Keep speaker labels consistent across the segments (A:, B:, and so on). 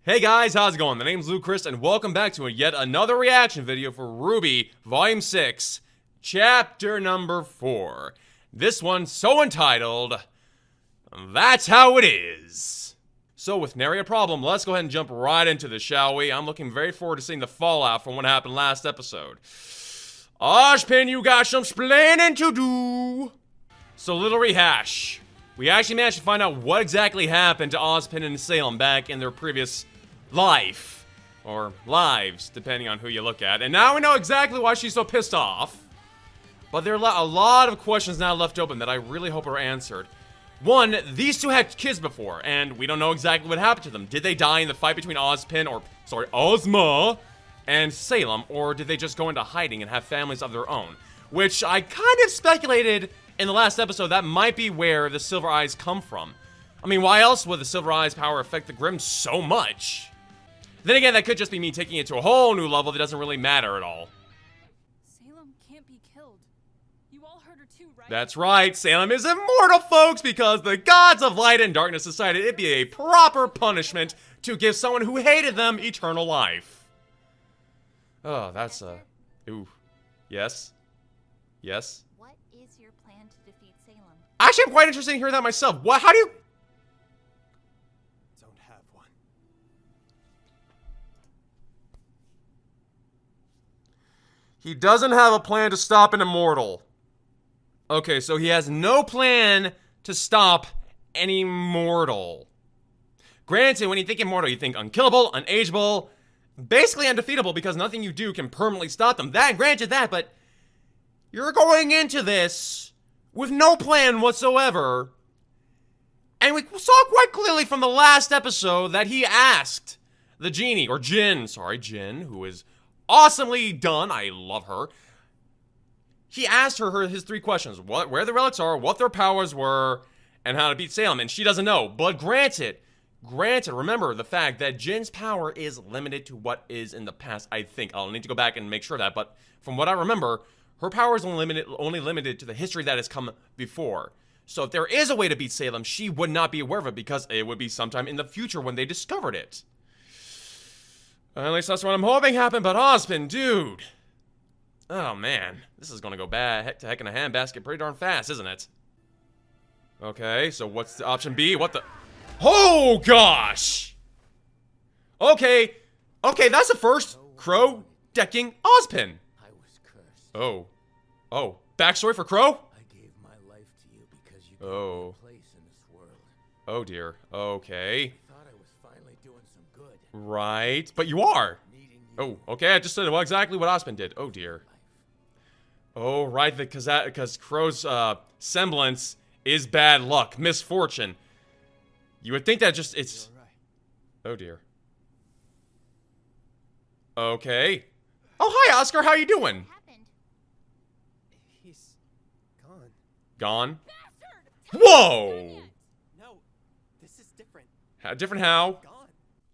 A: Hey guys, how's it going? The name's Luchrised, and welcome back to yet another reaction video for RWBY Volume 6, Chapter number 4. This one so entitled, That's How It Is. So with nary a problem, let's go ahead and jump right into this, shall we? I'm looking very forward to seeing the fallout from what happened last episode. Ozpin, you got some splaining to do. So little rehash. We actually managed to find out what exactly happened to Ozpin and Salem back in their previous life. Or lives, depending on who you look at. And now we know exactly why she's so pissed off. But there are a lot of questions now left open that I really hope are answered. One, these two had kids before, and we don't know exactly what happened to them. Did they die in the fight between Ozma and Salem, or did they just go into hiding and have families of their own? Which I kind of speculated in the last episode that might be where the Silver Eyes come from. I mean, why else would the Silver Eyes power affect the Grimm so much? Then again, that could just be me taking it to a whole new level that doesn't really matter at all.
B: Salem can't be killed. You all heard her too, right?
A: That's right, Salem is immortal, folks, because the gods of light and darkness decided it'd be a proper punishment to give someone who hated them eternal life. Oh, that's ooh. Yes? Yes?
C: What is your plan to defeat Salem?
A: Actually, I'm quite interested in hearing that myself. What? How do you...
D: Don't have one.
A: He doesn't have a plan to stop an immortal. Okay, so he has no plan to stop an immortal. Granted, when you think immortal, you think unkillable, unageable, basically undefeatable because nothing you do can permanently stop them. Granted that, but you're going into this with no plan whatsoever. And we saw quite clearly from the last episode that he asked the genie, or Jinn, who is awesomely done. I love her. He asked her his three questions: where the relics are, what their powers were, and how to beat Salem. And she doesn't know. But granted, remember the fact that Jinn's power is limited to what is in the past. I think I'll need to go back and make sure of that. But from what I remember, her power is only limited to the history that has come before. So if there is a way to beat Salem, she would not be aware of it because it would be sometime in the future when they discovered it. At least that's what I'm hoping happened, but Ozpin, dude. Oh man, this is gonna go bad to heck in a handbasket pretty darn fast, isn't it? Okay, so what's the option B? What the... Oh gosh! Okay, that's the first. Crow decking Ozpin.
D: I was cursed.
A: Oh. Backstory for Crow?
D: I gave my life to you because you
A: Oh.
D: gave me a place in this world.
A: Oh dear. Okay.
D: I thought I was finally doing some good.
A: Right. But you are.
D: Needing you.
A: Oh, okay. I just said exactly what Ozpin did. Oh dear. Oh, right. Because Crow's semblance is bad luck, misfortune. You would think that it's...
D: You're right.
A: Oh dear. Okay. Oh, hi, Oscar. How you doing?
C: What happened?
D: He's gone.
A: Gone?
B: Bastard!
A: Whoa!
D: No, this is different.
A: Different how?
D: Gone.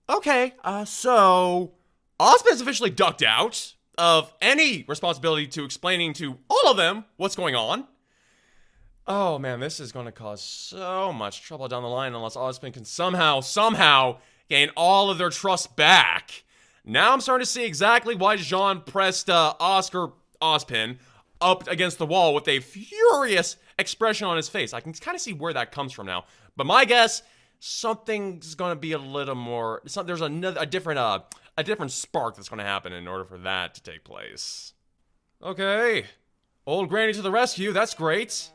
A: Okay, so Ozpin's officially ducked out of any responsibility to explaining to all of them what's going on. Oh man, this is gonna cause so much trouble down the line unless Ozpin can somehow gain all of their trust back. Now I'm starting to see exactly why Jean pressed Oscar Ozpin up against the wall with a furious expression on his face. I can kind of see where that comes from now. But my guess, something's gonna be a little more. There's a different spark that's gonna happen in order for that to take place. Okay, old Granny to the rescue. That's great.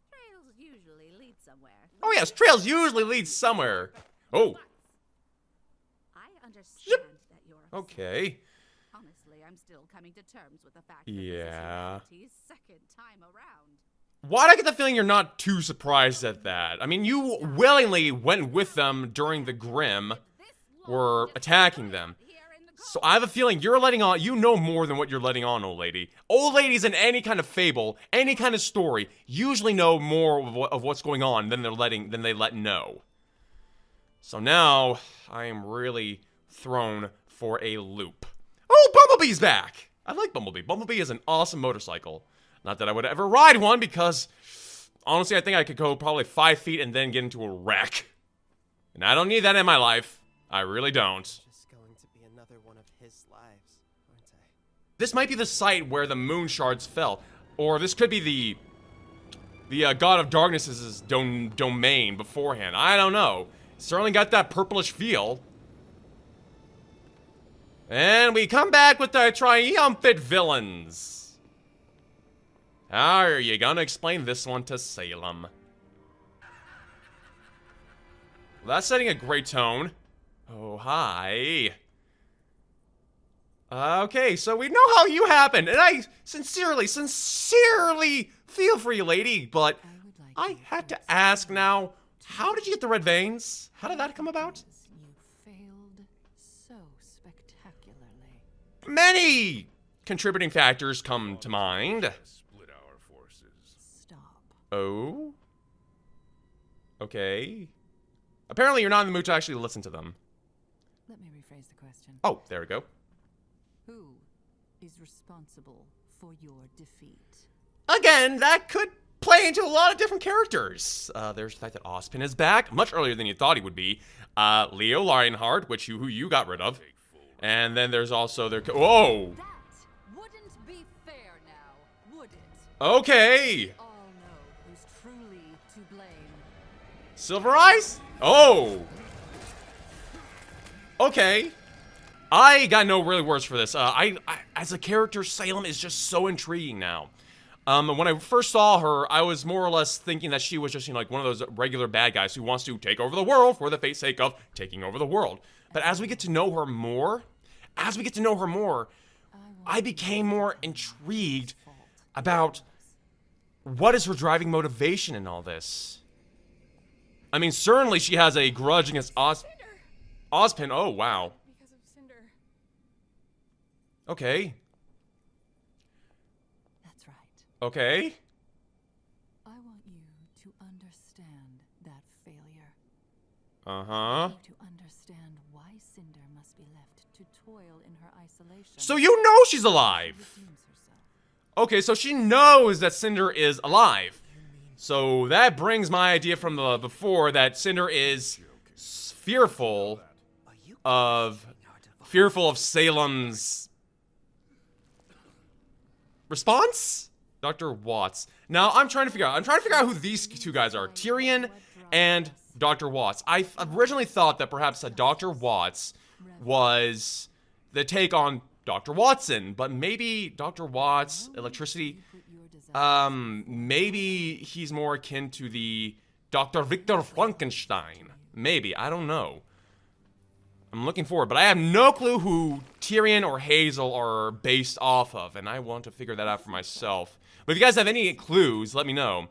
C: Trails usually lead somewhere.
A: Oh yes, trails usually lead somewhere. Oh,
C: I understand that you're upset.
A: okay.
C: Honestly, I'm still coming to terms with the fact that
A: Yeah.
C: this is humanity's second time around.
A: Why do I get the feeling you're not too surprised at that? I mean, you willingly went with them during the Grimm were attacking them. So I have a feeling you're letting on, you know more than what you're letting on, old lady. Old ladies in any kind of fable, any kind of story, usually know more of what's going on than they let know. So now, I am really thrown for a loop. Oh, Bumblebee's back! I like Bumblebee. Bumblebee is an awesome motorcycle. Not that I would ever ride one because, honestly, I think I could go probably 5 feet and then get into a wreck. And I don't need that in my life. I really don't.
D: Just going to be another one of his lives, aren't I?
A: This might be the site where the moon shards fell. Or this could be the God of Darkness's domain beforehand. I don't know. Certainly got that purplish feel. And we come back with our triumphant villains. How are you gonna explain this one to Salem? Well, that's setting a great tone. Oh, hi. Okay, so we know how you happened, and I sincerely feel for you, lady, but I had to ask now, how did you get the red veins? How did that come about?
E: You failed so spectacularly.
A: Many contributing factors come to mind.
F: Split our forces.
E: Stop.
A: Oh? Okay. Apparently you're not in the mood to actually listen to them.
E: Let me rephrase the question.
A: Oh, there we go.
E: Who is responsible for your defeat?
A: Again, that could play into a lot of different characters. There's the fact that Ozpin is back, much earlier than you thought he would be. Leo Lionheart, who you got rid of. And then there's also their... Whoa!
B: That wouldn't be fair now, would it?
A: Okay!
B: All know who's truly to blame.
A: Silver Eyes? Oh! Okay. I got no really words for this. I as a character, Salem is just so intriguing now. When I first saw her, I was more or less thinking that she was just, you know, like one of those regular bad guys who wants to take over the world for the sake of taking over the world. But as we get to know her more, I became more intrigued about what is her driving motivation in all this. I mean, certainly she has a grudge against Ozpin. Oh, wow.
B: Because of Cinder.
A: Okay.
E: That's right.
A: Okay.
E: I want you to understand that failure.
A: Uh-huh.
E: To understand why Cinder must be left to toil in her isolation.
A: So you know she's alive.
E: Redeems herself.
A: Okay, so she knows that Cinder is alive. So that brings my idea from the before that Cinder is fearful of Salem's response? Dr. Watts. Now I'm trying to figure out who these two guys are. Tyrion and Dr. Watts. I originally thought that perhaps Dr. Watts was the take on Dr. Watson, but maybe Dr. Watts, electricity, maybe he's more akin to the Dr. Victor Frankenstein. Maybe, I don't know. I'm looking forward, but I have no clue who Tyrion or Hazel are based off of, and I want to figure that out for myself. But if you guys have any clues, let me know.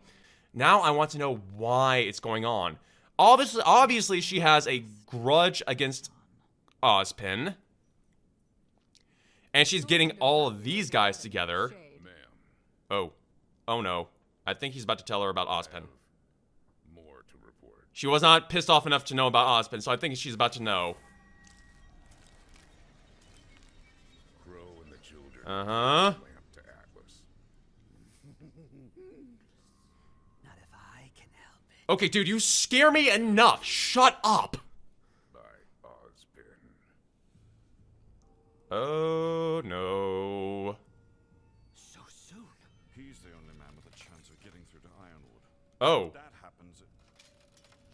A: Now I want to know why it's going on. Obviously she has a grudge against Ozpin. And she's getting all of these guys together. Oh. Oh no. I think he's about to tell her about Ozpin.
F: More to report.
A: She was not pissed off enough to know about Ozpin, so I think she's about to know.
F: Crow and the children.
A: Uh-huh.
F: Lamp to Atlas.
D: Not if I can help it.
A: Okay, dude, you scare me enough. Shut up.
F: By Ozpin.
A: Oh no.
D: So soon.
F: He's the only man with a chance of getting through to Ironwood.
A: Oh.
F: If that happens.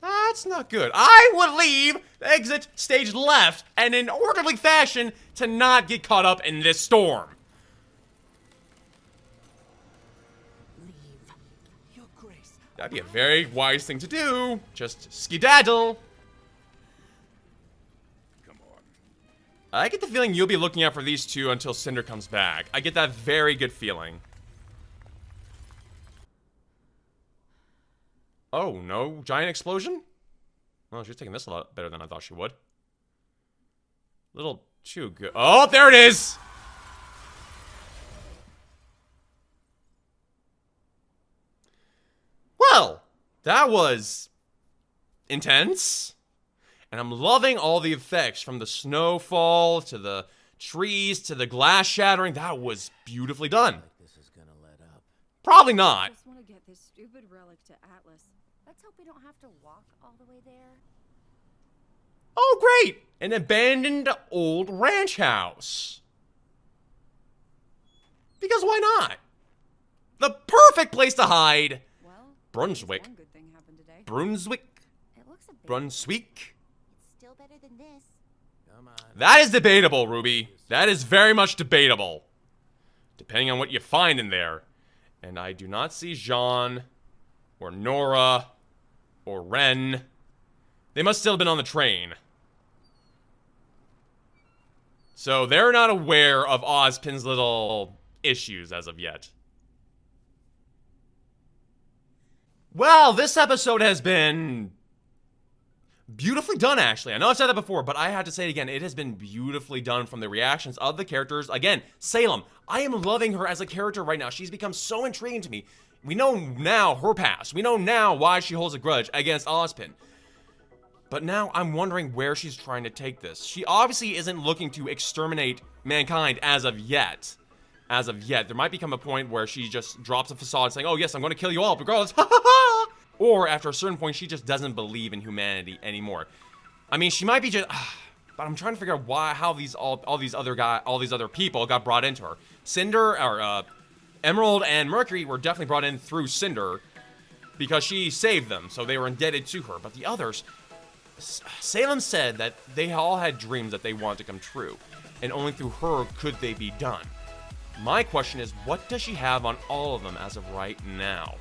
A: That's not good. I would leave exit stage left and in orderly fashion to not get caught up in this storm.
E: Leave.
D: Your Grace.
A: That'd be a very wise thing to do. Just skedaddle.
F: Come on.
A: I get the feeling you'll be looking out for these two until Cinder comes back. I get that very good feeling. Oh, no giant explosion? Well, she's taking this a lot better than I thought she would. Little too good. Oh, there it is! Well, that was intense. And I'm loving all the effects from the snowfall to the trees to the glass shattering. That was beautifully done.
D: Like this is gonna let up.
A: Probably
C: I
A: not.
C: just want to get this stupid relic to Atlas. Let's hope we don't have to walk all the way there.
A: Oh, great! An abandoned old ranch house. Because why not? The perfect place to hide.
B: Well,
A: Brunswick.
B: one good thing happened today.
A: Brunswick.
C: It looks a bit.
A: Brunswick.
C: It's still better than this.
D: Come on.
A: That is debatable, Ruby. That is very much debatable. Depending on what you find in there. And I do not see Jean, or Nora, or Ren. They must still have been on the train. So they're not aware of Ozpin's little issues as of yet. Well, this episode has been beautifully done, actually. I know I've said that before, but I had to say it again. It has been beautifully done from the reactions of the characters. Again, Salem. I am loving her as a character right now. She's become so intriguing to me. We know now her past. We know now why she holds a grudge against Ozpin. But now I'm wondering where she's trying to take this. She obviously isn't looking to exterminate mankind as of yet. As of yet. There might become a point where she just drops a facade saying, oh yes, I'm going to kill you all, regardless. Or after a certain point, she just doesn't believe in humanity anymore. I mean, she might be just... but I'm trying to figure out why, how these all these other people got brought into her. Cinder, or Emerald and Mercury were definitely brought in through Cinder because she saved them, so they were indebted to her. But the others... Salem said that they all had dreams that they wanted to come true, and only through her could they be done. My question is, what does she have on all of them as of right now?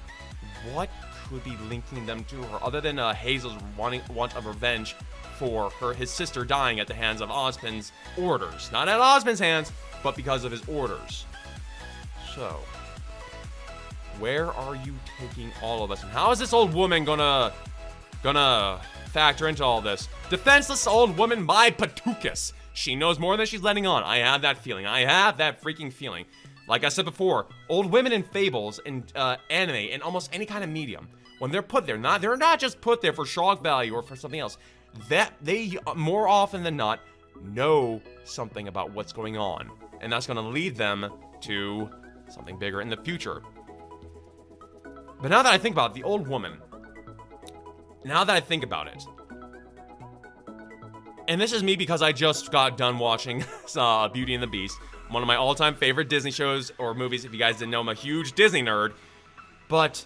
A: What could be linking them to her, other than Hazel's want of revenge for his sister dying at the hands of Ozpin's orders? Not at Ozpin's hands, but because of his orders. So, where are you taking all of us, and how is this old woman gonna factor into all this? Defenseless old woman by Patukas. She knows more than she's letting on. I have that feeling. I have that freaking feeling. Like I said before, old women in fables and anime and almost any kind of medium, when they're put there, they're not just put there for shock value or for something else. That they more often than not know something about what's going on, and that's going to lead them to something bigger in the future. But now that I think about it, the old woman. Now that I think about it, and this is me because I just got done watching Beauty and the Beast, one of my all-time favorite Disney shows or movies. If you guys didn't know, I'm a huge Disney nerd. But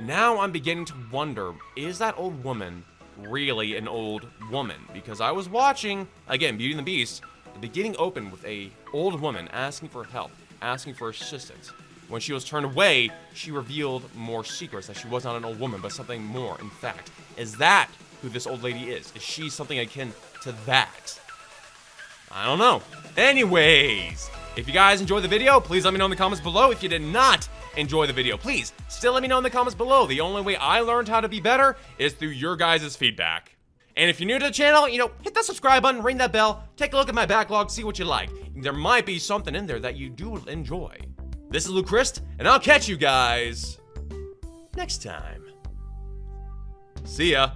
A: now I'm beginning to wonder, is that old woman really an old woman? Because I was watching, again, Beauty and the Beast, the beginning opened with a old woman asking for help, asking for assistance. When she was turned away, she revealed more secrets, that she was not an old woman, but something more, in fact. Is that who this old lady is? Is she something akin to that? I don't know. Anyways, if you guys enjoyed the video, please let me know in the comments below. If you did not enjoy the video, please still let me know in the comments below. The only way I learned how to be better is through your guys' feedback. And if you're new to the channel, hit that subscribe button, ring that bell, take a look at my backlog, see what you like. There might be something in there that you do enjoy. This is Luchrised, and I'll catch you guys next time. See ya.